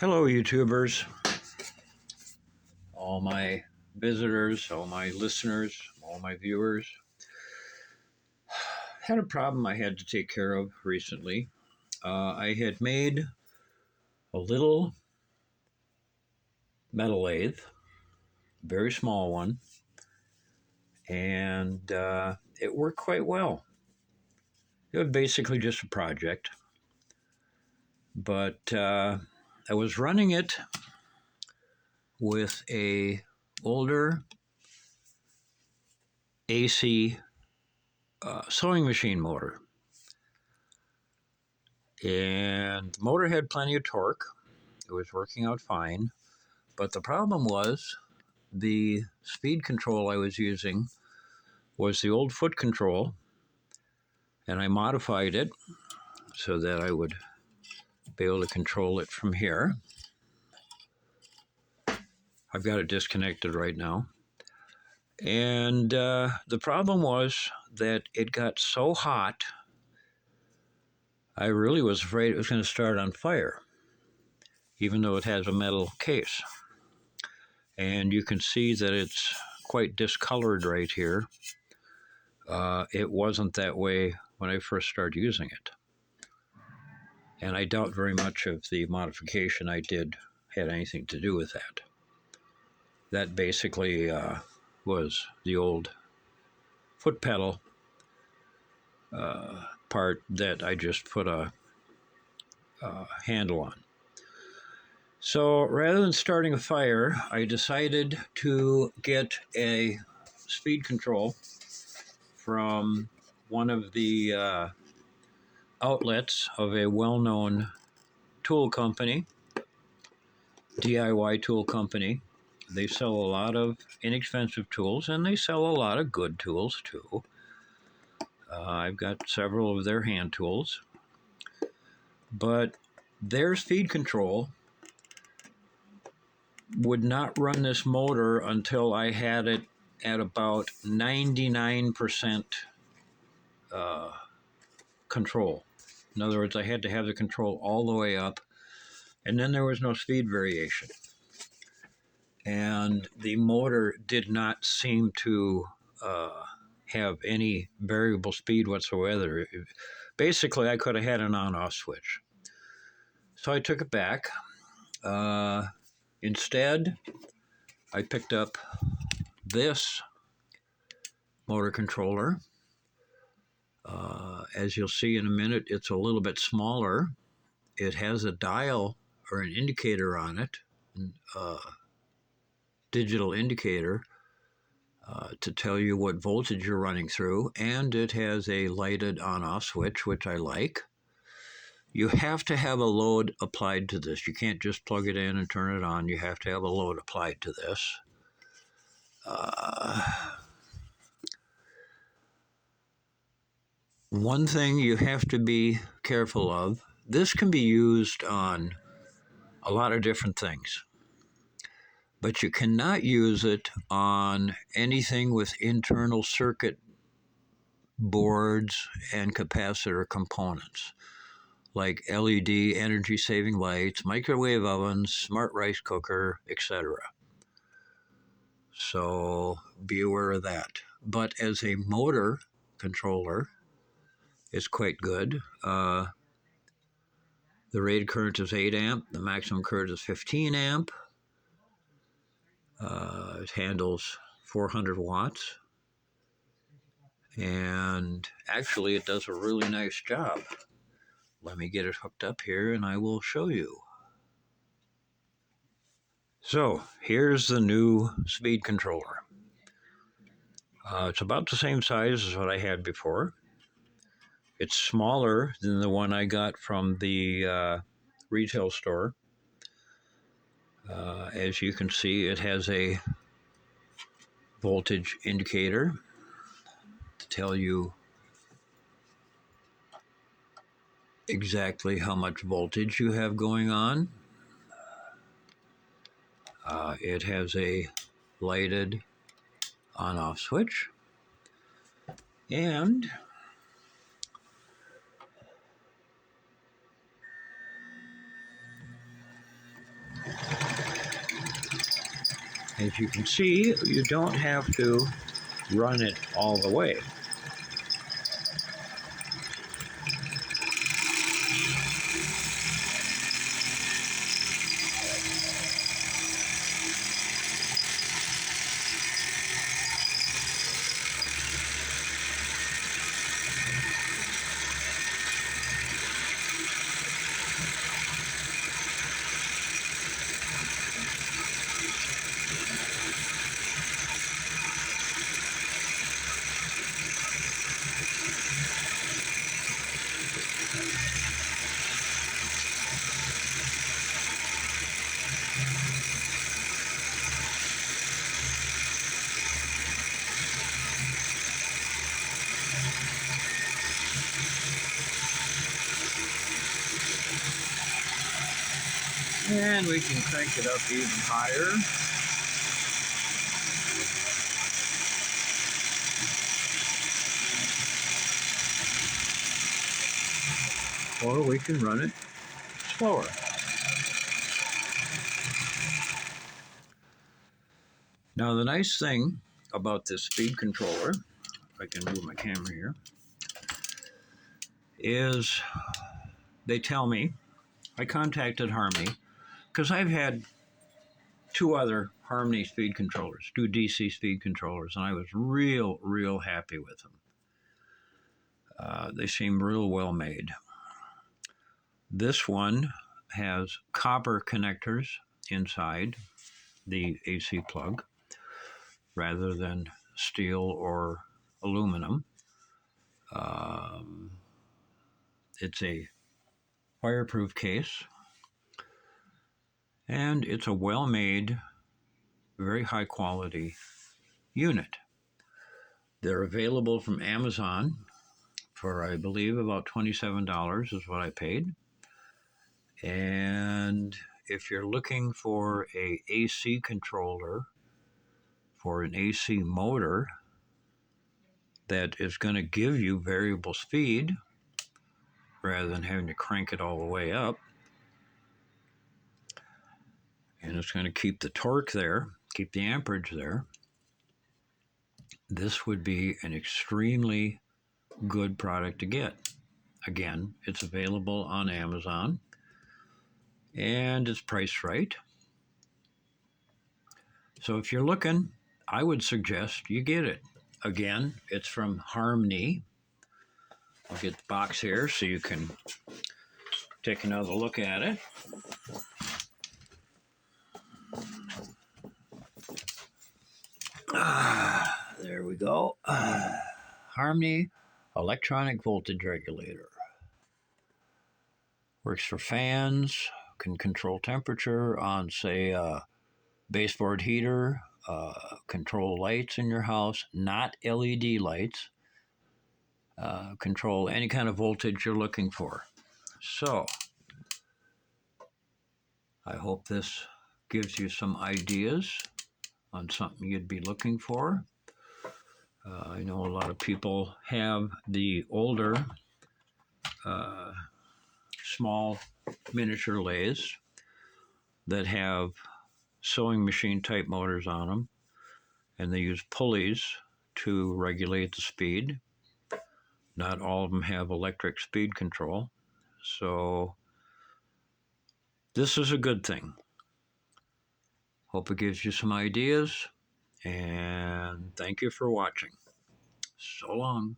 Hello, YouTubers, all my visitors, all my listeners, all my viewers. Had a problem I had to take care of recently. I had made a little metal lathe, very small one, and it worked quite well. It was basically just a project, but I was running it with a older AC sewing machine motor. And the motor had plenty of torque. It was working out fine. But the problem was the speed control I was using was the old foot control, and I modified it so that I would be able to control it from here. I've got it disconnected right now. And the problem was that it got so hot, I really was afraid it was going to start on fire, even though it has a metal case. And you can see that it's quite discolored right here. It wasn't that way when I first started using it. And I doubt very much of the modification I did had anything to do with that. That basically was the old foot pedal part that I just put a handle on. So rather than starting a fire, I decided to get a speed control from one of the outlets of a well-known tool company, DIY tool company. They sell a lot of inexpensive tools, and they sell a lot of good tools too. I've got several of their hand tools, but their speed control would not run this motor until I had it at about 99% control. In other words, I had to have the control all the way up, and then there was no speed variation. And the motor did not seem to have any variable speed whatsoever. Basically, I could have had an on-off switch. So I took it back. Instead, I picked up this motor controller. As you'll see in a minute, it's a little bit smaller. It has a dial or an indicator on it, digital indicator, to tell you what voltage you're running through, and it has a lighted on-off switch, which I like. You have to have a load applied to this. You can't just plug it in and turn it on. You have to have a load applied to this. One thing you have to be careful of, this can be used on a lot of different things, but you cannot use it on anything with internal circuit boards and capacitor components, like LED, energy-saving lights, microwave ovens, smart rice cooker, etc. So be aware of that. But as a motor controller, it's quite good. The rated current is 8 amp. The maximum current is 15 amp. It handles 400 watts. And actually, it does a really nice job. Let me get it hooked up here and I will show you. So here's the new speed controller. It's about the same size as what I had before. It's smaller than the one I got from the retail store. As you can see, it has a voltage indicator to tell you exactly how much voltage you have going on. It has a lighted on-off switch, and As you can see, you don't have to run it all the way. And we can crank it up even higher. Or we can run it slower. Now the nice thing about this speed controller, if I can move my camera here, is they tell me, I contacted Harmony, because I've had two other Harmony speed controllers, two DC speed controllers, and I was real happy with them. They seem real well made. This one has copper connectors inside the AC plug rather than steel or aluminum. It's a fireproof case, and it's a well-made, very high quality unit. They're available from Amazon for, I believe, about $27 is what I paid. And if you're looking for a AC controller for an AC motor that is going to give you variable speed rather than having to crank it all the way up, and it's going to keep the torque there, keep the amperage there, this would be an extremely good product to get. Again, it's available on Amazon and it's priced right. So if you're looking, I would suggest you get it. Again, it's from Harmnee. I'll get the box here so you can take another look at it. There we go. Harmnee electronic voltage regulator. Works for fans, can control temperature on, say, a baseboard heater, control lights in your house, not LED lights, control any kind of voltage you're looking for. So, I hope this gives you some ideas on something you'd be looking for. I know a lot of people have the older small miniature lathes that have sewing machine type motors on them, and they use pulleys to regulate the speed. Not all of them have electric speed control, so this is a good thing. Hope it gives you some ideas, and thank you for watching. So long.